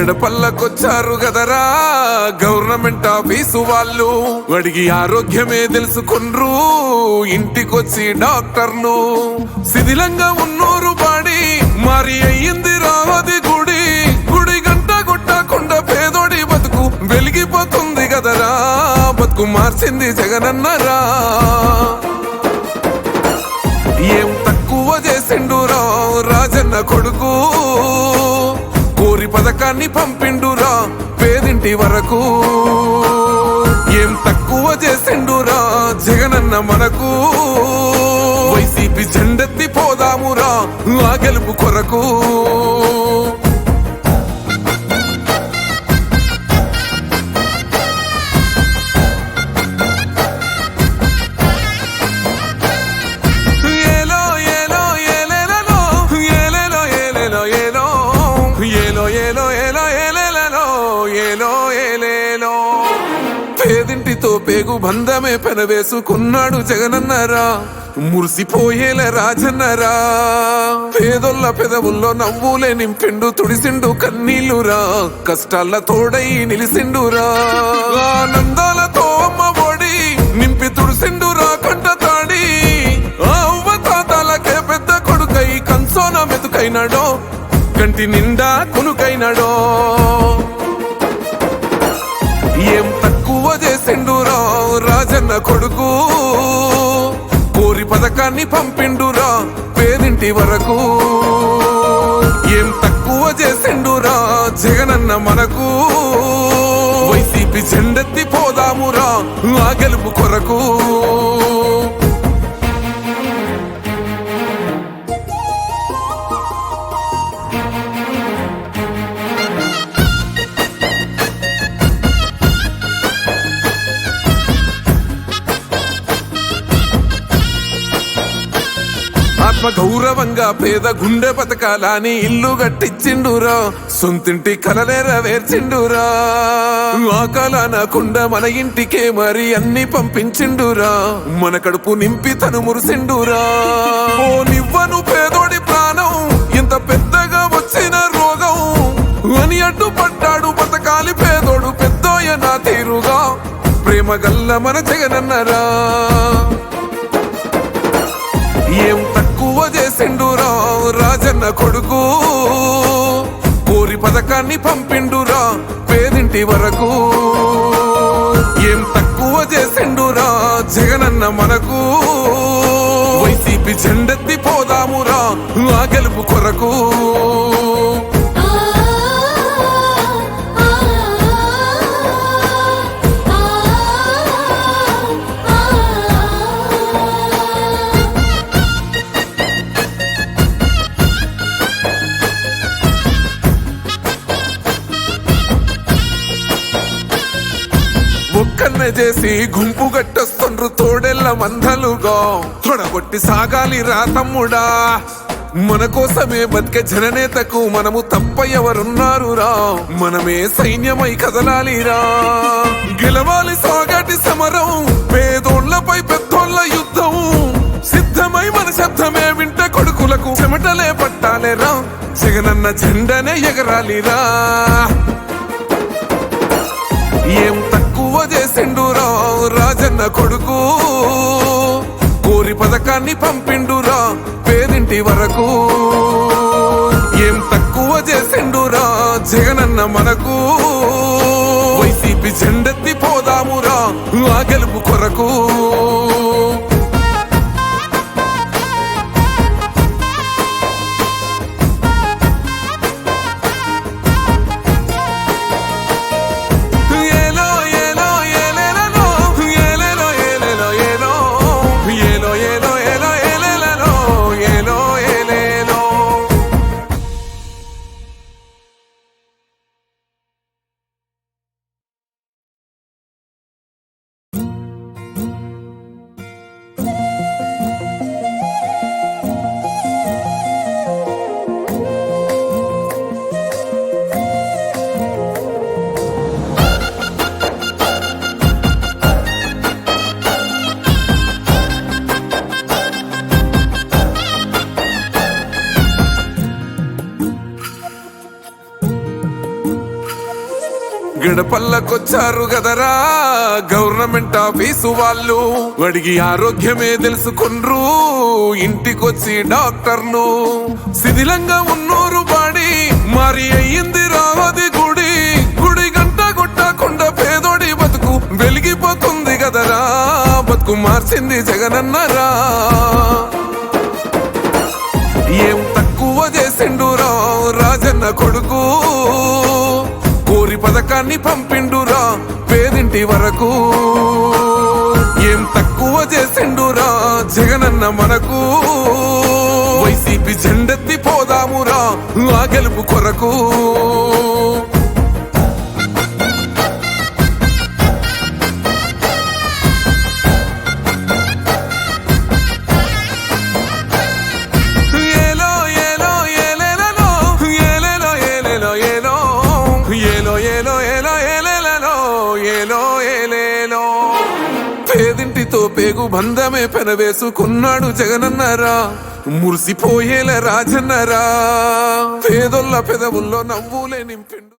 గడపల్లకొచ్చారు గదరా government office వాళ్ళు. అడిగి ఆరోగ్యమే తెలుసుకున్రు ఇంటికొచ్చి డాక్టర్లు. శిథిలంగా ఉన్నూరు బాడి మరి అయ్యింది రావది గుడి. గుడి గంట కొట్టకుండా పేదోడి బతుకు వెలిగిపోతుంది గదరా. బతుకు మార్చింది జగనన్నరా. ఏం తక్కువ చేసిండురా రాజన్న కొడుకు. కోరి పథకాన్ని పంపిండురా పేదింటి వరకు. ఏం తక్కువ చేసిండురా జగనన్న మనకు. వైసీపీ జెండెత్తి పోదామురా ఆ గెలుపు కొరకు. పేదింటితో పేగు బంధమే పెనవేసుకున్నాడు జగనన్నరా. మురిసిపోయేల రాజన్నరా. పేదొల్ల పెదవుల్లో నవ్వులే నింపిండు తుడిసిండు కన్నీళ్లురా. కష్టాల తోడై నిలిసిండురా. ఆనందాలతో అమ్మ ఒడి నింపి తుడిసిండురా కంట తాడి. అవ్వ తాతలకే పెద్ద కొడుకై కంచోన మెతుకైనాడో కంటి నిండా కునుకైనాడో. ఏం తక్కువ చేసిండురా రాజన్న కొడుకు. కోరి పథకాన్ని పంపిండురా పేదింటి వరకు. ఏం తక్కువ చేసిండురా జగనన్న మనకు. వైసీపీ జెండెత్తి పోదామురా ఆ గెలుపు కొరకు. ఆత్మ గౌరవంగా పేద గుండె బతకాలని ఇల్లు కట్టించిండురా. సొంతింటి కలనేరవేర్చిండురా. ఆ కలనకుండా మన ఇంటికే మరి అన్ని పంపించిండురా. మన కడుపు నింపి తను మురిసిండురా. ఓ నివ్వను పేదోడి ప్రాణం ఎంత పెద్దగా వచ్చిన రోగం అని అడ్డుపడ్డాడు బతకాలి పేదోడు పెద్దోయ నా తీరుగా. ప్రేమ గల్ల మన జగనన్నరా. ఏం తక్కువ చేసిండురా రాజన్న కొడుకు. కోరి పథకాన్ని పంపిండురా పేదింటి వరకు. ఏం తక్కువ చేసిండురా జగనన్న మనకు. వైసీపీ జెండెత్తి పోదామురా ఆ గెలుపు కొరకు. ఒక్కన్నే చేసి గుంపు గట్టొస్తుండ్రు తోడెల్ల మందలుగా. తొడగొట్టి సాగాలి రా తమ్ముడా. మన కోసమే బతికే జననేతకు మనము తప్ప ఎవరున్నారు రా. మనమే సైన్యమై కదలాలిరా. గెలవాలి సాగటి సమరం పేదోళ్లపై పెద్దోళ్ల యుద్ధం. సిద్ధమై మన శబ్దమే వింట కొడుకులకు చెమటలే పట్టాలేరా. జగనన్న జెండనే ఎగరాలిరా. ఏం తక్కువ చేసిండురా రాజన్న కొడుకు. కోరి పథకాన్ని పంపిండురా పేదింటి వరకు. ఏం తక్కువ చేసిండురా జగనన్న మనకు. వైసీపీ జెండెత్తి పోదామురా ఆ గెలుపు కొరకు. గడపల్లకొచ్చారు గదరా గవర్నమెంట్ ఆఫీసు వాళ్ళు, అడిగి ఆరోగ్యమే తెలుసుకుండ్రు ఇంటికొచ్చి డాక్టర్లు. శిథిలంగా ఉన్నోరు బాడి మరి అయ్యింది రావది గుడి, గుడి గంట కొట్టకుండా పేదోడి బతుకు వెలిగిపోతుంది గదరా, బతుకు మార్చింది జగనన్నరా. ఏం తక్కువ చేసిండురా రాజన్న కొడుకు, కోరి పథకాన్ని పంపిండురా పేదింటి వరకు. ఏం తక్కువ చేసిండురా జగనన్న మనకు, వైసీపీ జెండెత్తి పోదామురా ఆ గెలుపు కొరకు. పేదింటితో పేగు బంధమే పెనవేసుకున్నాడు జగనన్నరా, మురిసిపోయేల రాజన్నరా. పేదొల్ల పెదవుల్లో నవ్వులే నింపిండు.